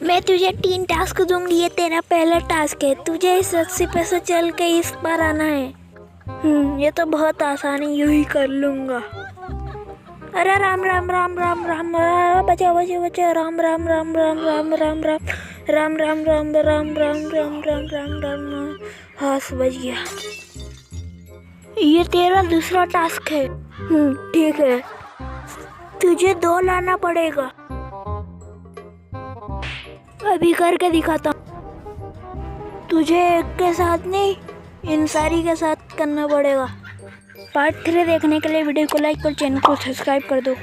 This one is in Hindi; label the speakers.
Speaker 1: मैं तुझे 3 टास्क दूंगी, ये तेरा पहला टास्क है। तुझे इस रस्सी पे से चल के इस पर आना है। ये तो बहुत आसान है, यूं ही कर लूंगा। अरे राम राम राम राम राम, बचाओ बचाओ बचाओ, राम राम राम राम राम राम राम राम राम राम राम राम राम राम राम राम। हाँ बच गया। ये तेरा दूसरा टास्क है। ठीक है, तुझे 2 लाना पड़ेगा। अभी करके दिखाता हूँ। तुझे एक के साथ नहीं, इन सारी के साथ करना पड़ेगा। पार्ट 3 देखने के लिए वीडियो को लाइक और चैनल को सब्सक्राइब कर दो।